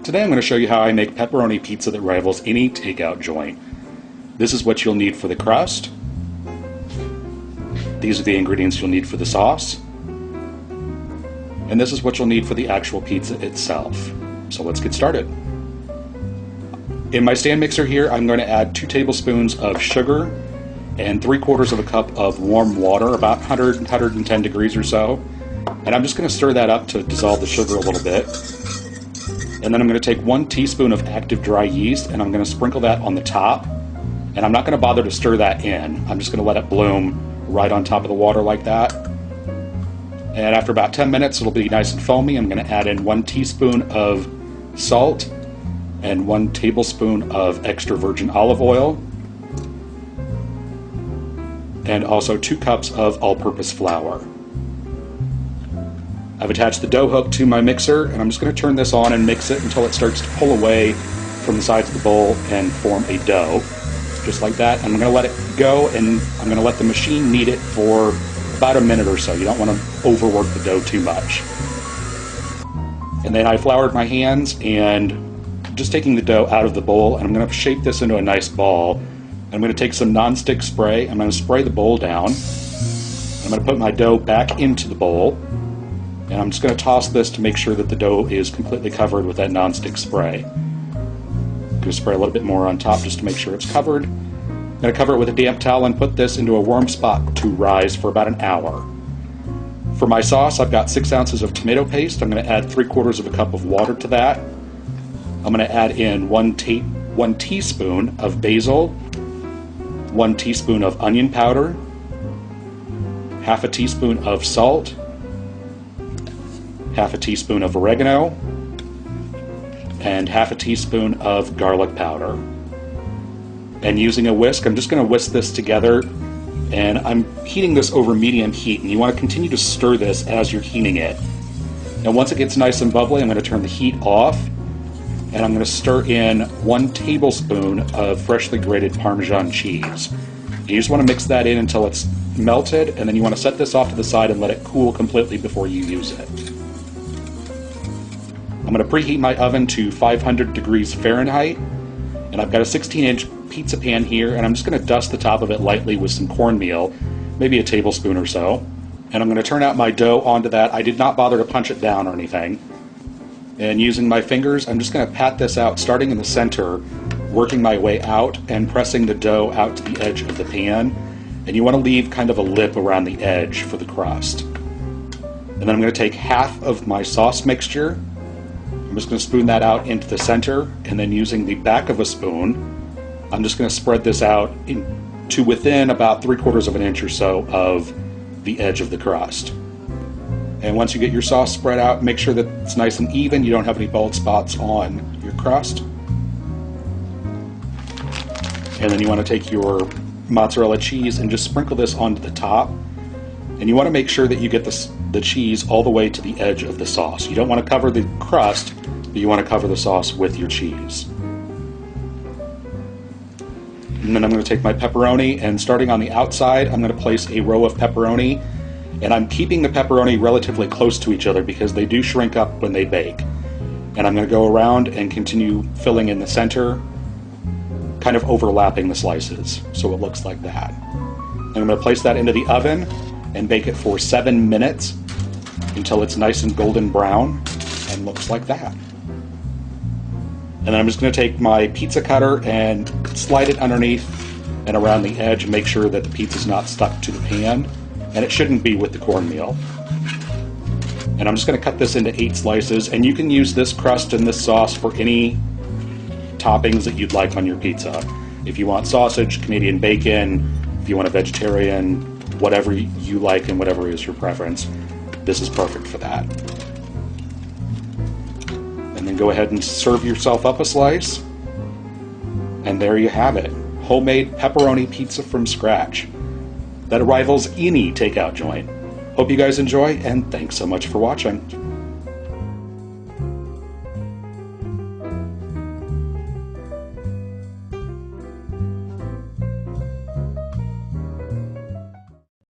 Today I'm going to show you how I make pepperoni pizza that rivals any takeout joint. This is what you'll need for the crust. These are the ingredients you'll need for the sauce. And this is what you'll need for the actual pizza itself. So let's get started. In my stand mixer here, I'm going to add 2 tablespoons of sugar and 3/4 of a cup of warm water, about 110 degrees or so. And I'm just going to stir that up to dissolve the sugar a little bit. And then I'm going to take 1 teaspoon of active dry yeast and I'm going to sprinkle that on the top. And I'm not going to bother to stir that in. I'm just going to let it bloom right on top of the water like that. And after about 10 minutes, it'll be nice and foamy. I'm going to add in 1 teaspoon of salt and 1 tablespoon of extra virgin olive oil. And also 2 cups of all-purpose flour. I've attached the dough hook to my mixer, and I'm just going to turn this on and mix it until it starts to pull away from the sides of the bowl and form a dough. Just like that. I'm going to let it go, and I'm going to let the machine knead it for about a minute or so. You don't want to overwork the dough too much. And then I floured my hands, and just taking the dough out of the bowl, and I'm going to shape this into a nice ball. I'm going to take some nonstick spray. I'm going to spray the bowl down. I'm going to put my dough back into the bowl. And I'm just going to toss this to make sure that the dough is completely covered with that nonstick spray. I'm going to spray a little bit more on top just to make sure it's covered. I'm going to cover it with a damp towel and put this into a warm spot to rise for about an hour. For my sauce, I've got 6 ounces of tomato paste. I'm going to add 3/4 of a cup of water to that. I'm going to add in 1 teaspoon of basil, 1 teaspoon of onion powder, half a teaspoon of salt, half a teaspoon of oregano, and half a teaspoon of garlic powder. And using a whisk, I'm just going to whisk this together, and I'm heating this over medium heat, and you want to continue to stir this as you're heating it. And once it gets nice and bubbly, I'm going to turn the heat off, and I'm going to stir in 1 tablespoon of freshly grated Parmesan cheese. You just want to mix that in until it's melted, and then you want to set this off to the side and let it cool completely before you use it. I'm going to preheat my oven to 500 degrees Fahrenheit, and I've got a 16-inch pizza pan here, and I'm just going to dust the top of it lightly with some cornmeal, maybe a tablespoon or so. And I'm going to turn out my dough onto that. I did not bother to punch it down or anything. And using my fingers, I'm just going to pat this out, starting in the center, working my way out, and pressing the dough out to the edge of the pan. And you want to leave kind of a lip around the edge for the crust. And then I'm going to take half of my sauce mixture. I'm just going to spoon that out into the center, and then using the back of a spoon, I'm just going to spread this out to within about 3/4 of an inch or so of the edge of the crust. And once you get your sauce spread out, make sure that it's nice and even. You don't have any bald spots on your crust. And then you want to take your mozzarella cheese and just sprinkle this onto the top. And you want to make sure that you get the cheese all the way to the edge of the sauce. You don't want to cover the crust, but you want to cover the sauce with your cheese. And then I'm going to take my pepperoni, and starting on the outside, I'm going to place a row of pepperoni. And I'm keeping the pepperoni relatively close to each other because they do shrink up when they bake. And I'm going to go around and continue filling in the center, kind of overlapping the slices, so it looks like that. And I'm going to place that into the oven and bake it for 7 minutes until it's nice and golden brown and looks like that. And then I'm just going to take my pizza cutter and slide it underneath and around the edge and make sure that the pizza's not stuck to the pan, and it shouldn't be with the cornmeal. And I'm just going to cut this into 8 slices, and you can use this crust and this sauce for any toppings that you'd like on your pizza. If you want sausage, Canadian bacon, if you want a vegetarian, whatever you like and whatever is your preference, this is perfect for that. And then go ahead and serve yourself up a slice. And there you have it. Homemade pepperoni pizza from scratch that rivals any takeout joint. Hope you guys enjoy, and thanks so much for watching.